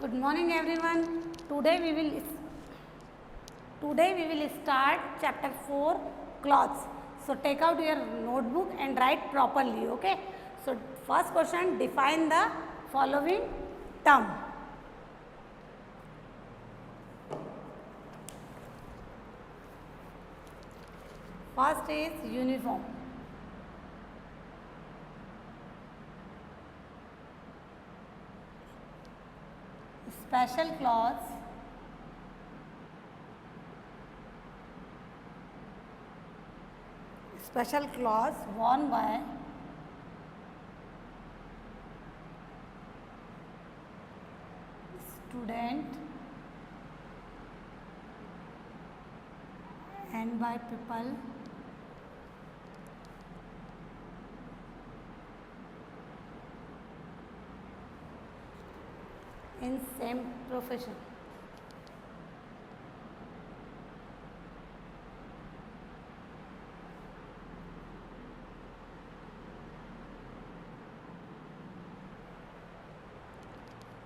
Good morning everyone. Today we will start chapter 4 clothes. So take out your notebook and write properly. Okay. So first question, define the following term. First is uniform. Special clothes. Special clothes worn by student and by people in same profession.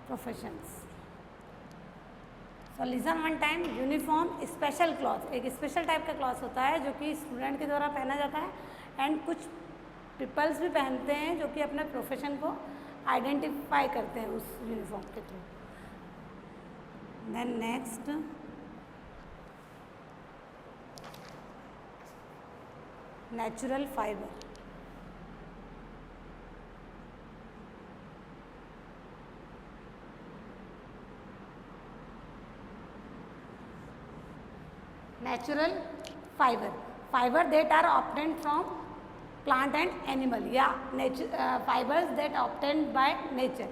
Professions. So listen one time. Uniform special cloth, एक special type का cloth होता है जो कि student के द्वारा पहना जाता है एंड कुछ पीपल्स भी पहनते हैं जो कि अपने प्रोफेशन को आइडेंटिफाई करते हैं उस यूनिफॉर्म के through. Then next, natural fibre. Natural fiber that are obtained from plant and animal, fibers that obtained by nature.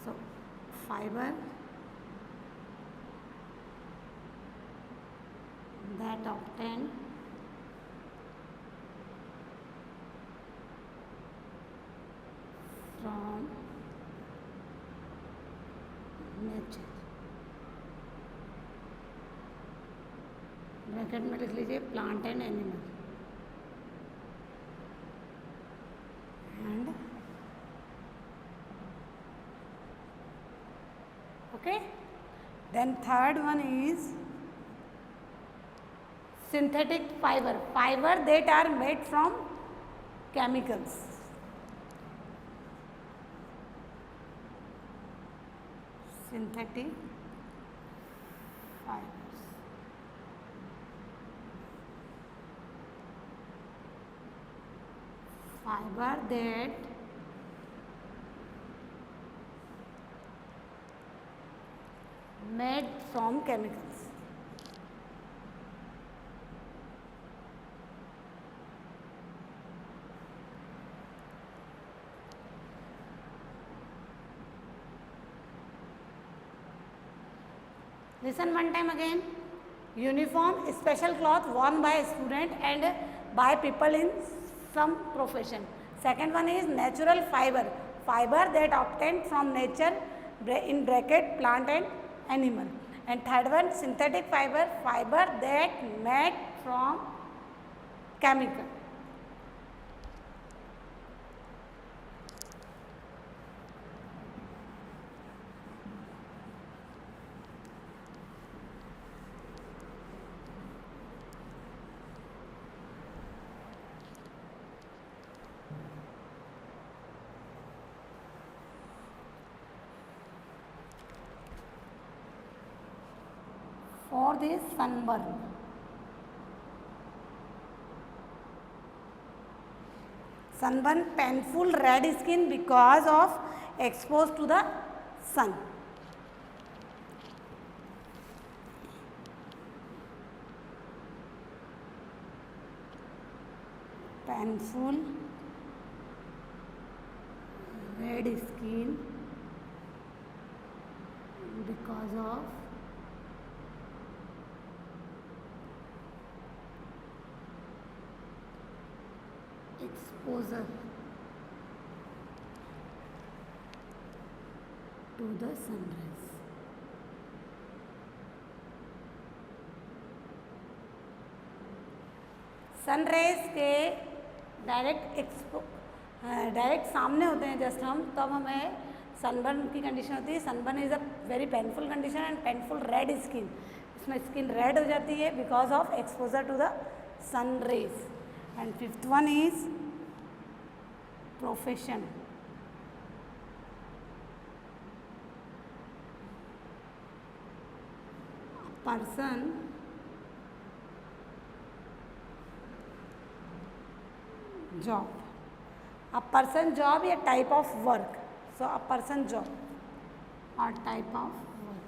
So fiber that obtained from nature. Bracket में लिख लीजिए plant and animal and okay. Then third one is synthetic fibre that are made from chemicals. Synthetic fibre that made from chemicals. Listen one time again. Uniform, special cloth worn by student and by people in some profession. Second one is natural fiber that obtained from nature in bracket plant and animal. And third one, synthetic fiber that made from chemical. For this sunburn, painful red skin because of exposed to the sun. Painful red skin because of exposure to the sunrise. Sunrise के direct सामने होते हैं just हम, तब हमें sunburn की condition होती है, sunburn is a very painful condition and painful red skin, इसमें स्किन रेड हो जाती है because of exposure to the sun rays. And fifth one is profession. Person job, a person job या type of work. So a person job or type of work,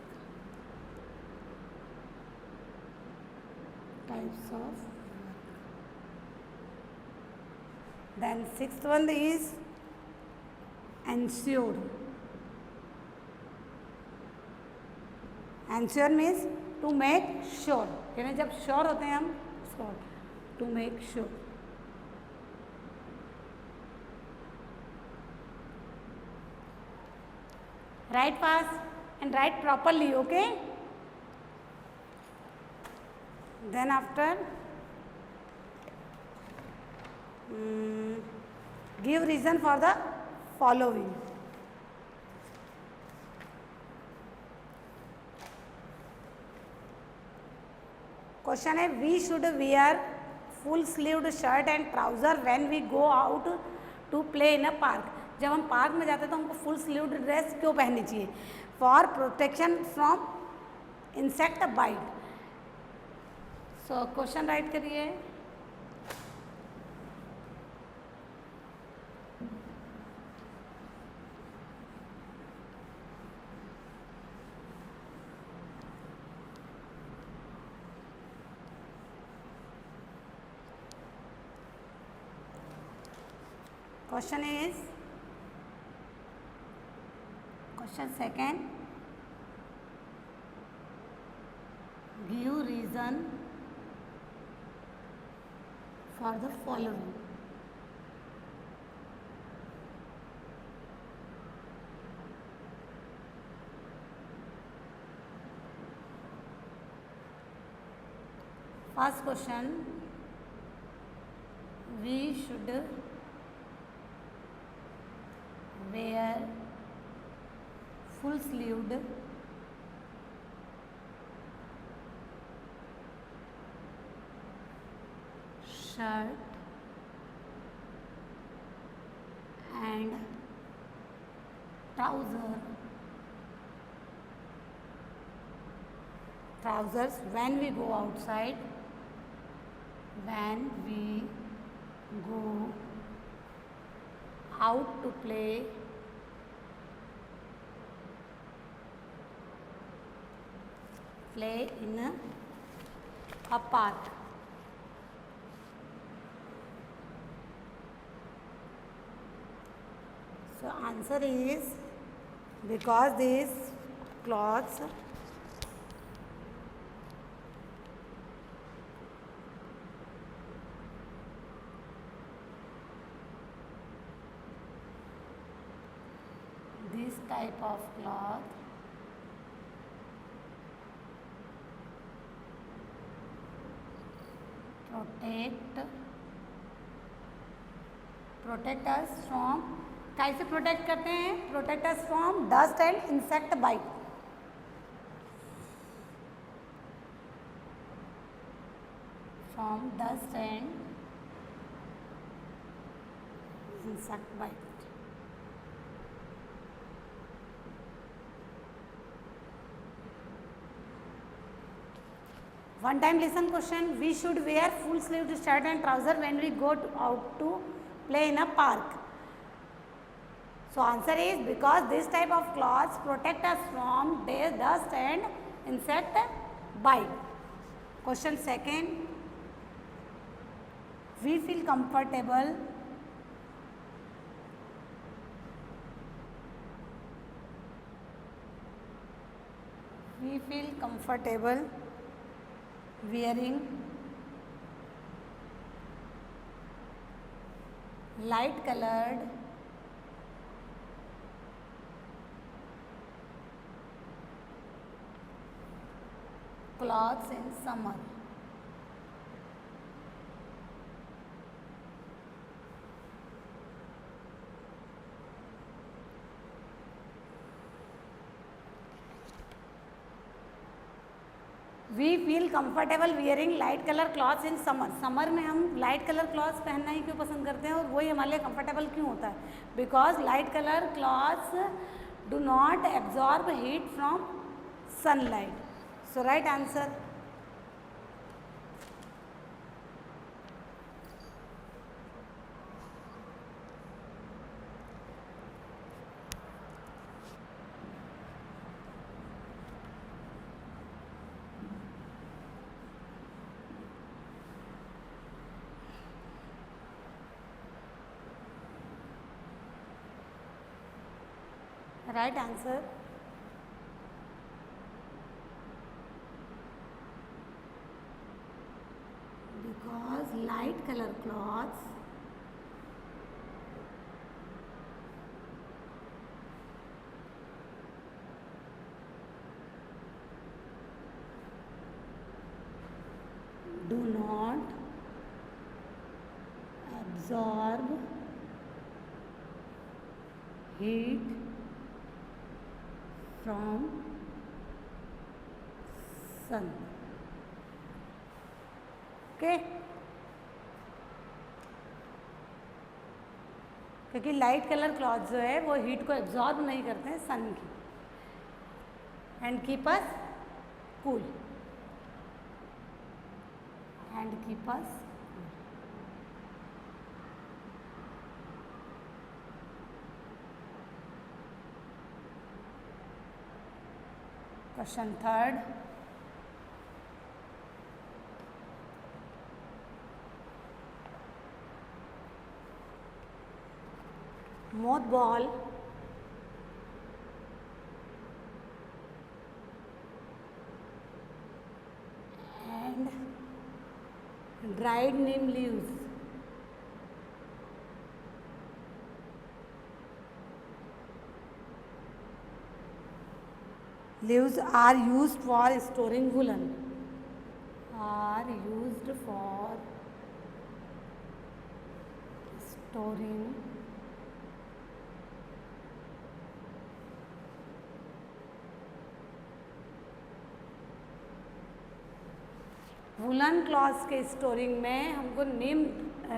types of work. Then sixth one is ensure. Ensure means to make sure, यानी जब sure होते हैं हम उसको to make sure. Write fast and write properly, okay? Then after give reason for the following. Question है, we should wear full sleeved shirt and trouser when we go out to play in a park. जब हम park में जाते हैं तो हमको full sleeved dress क्यों पहननी चाहिए? For protection from insect bite. So question write करिए. Question is Question second, give reason for the following. First question, we should wear full sleeved shirt and trousers when we go outside, when we go out to play in a park. So answer is because these clothes this type of cloth protect us from, कैसे protect करते हैं? Protect us from dust and insect bite. From dust and insect bite. One time listen question, we should wear full sleeved shirt and trouser when we go out to play in a park. So answer is because this type of cloths protect us from dust and insect bite. Question second, we feel comfortable wearing light colored clothes in summer. We feel comfortable wearing light colour clothes in summer. Summer में हम light colour clothes पहनना ही क्यों पसंद करते हैं और वही हमारे लिए कंफर्टेबल क्यों होता है? Because light colour clothes do not absorb heat from sunlight. So right answer. Right answer. Because light color cloths do not absorb heat from sun. Okay. क्योंकि लाइट कलर क्लॉथ जो है वो हीट को absorb नहीं करते हैं सन की, and keep us cool. And keep us. Question third. Mothball and dried neem leaves are used for storing woolen. Are used for storing woollen clothes के स्टोरिंग में हमको नीम,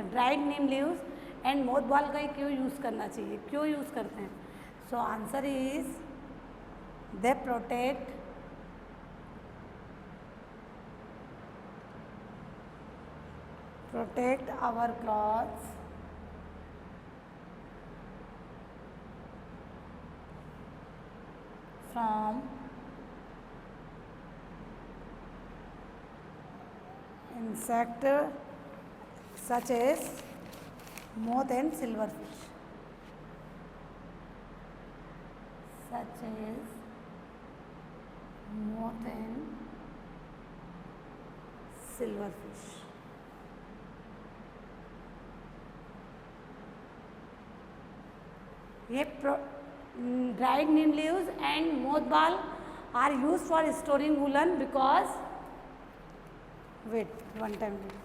dried Neem leaves and mothball का ही क्यों use करना चाहिए, क्यों use करते हैं? So answer is they protect our clothes from insect such as moth and silverfish. Such as moth and silverfish. ये dried neem leaves and mothball are used for storing woolen because wait one time wait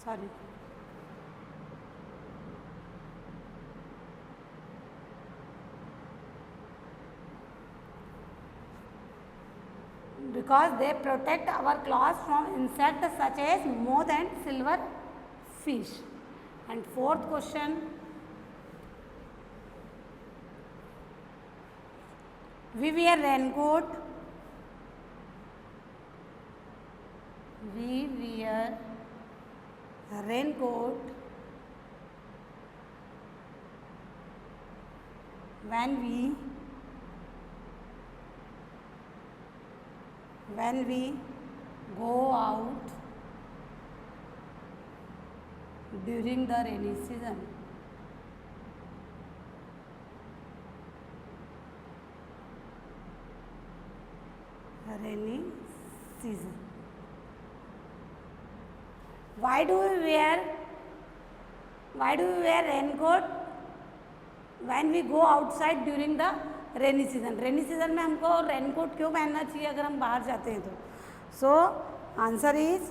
sorry because they protect our clothes from insects such as moth and silver fish. And fourth question, we wear raincoat. We wear raincoat when we go out during the rainy season. Rainy season. Why do we wear raincoat when we go outside during the rainy season? Rainy season में हमको raincoat क्यों पहनना चाहिए अगर हम बाहर जाते हैं तो? So answer is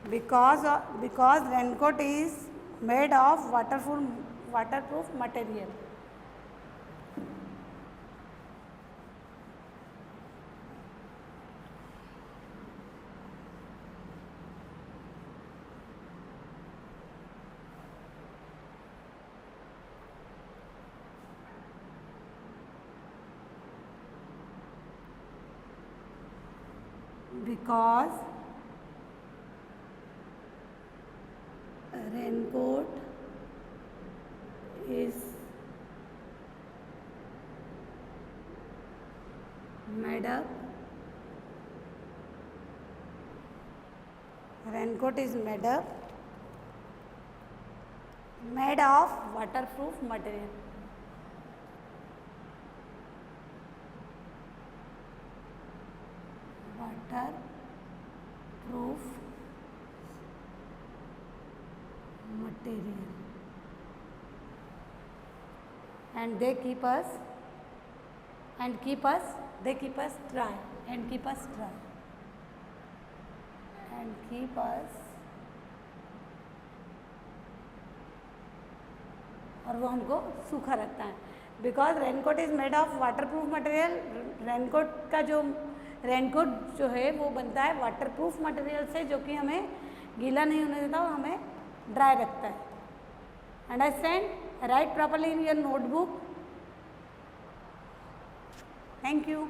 because raincoat is made of waterproof material. because raincoat is made up made of waterproof material. Waterproof material, and they keep us dry और वो हमको सूखा रखता है. Because raincoat is made of waterproof material. Raincoat जो है वो बनता है वाटरप्रूफ मटेरियल से, जो कि हमें गीला नहीं होने देता और हमें ड्राई रखता है. Understand? Right properly in your notebook. Thank you.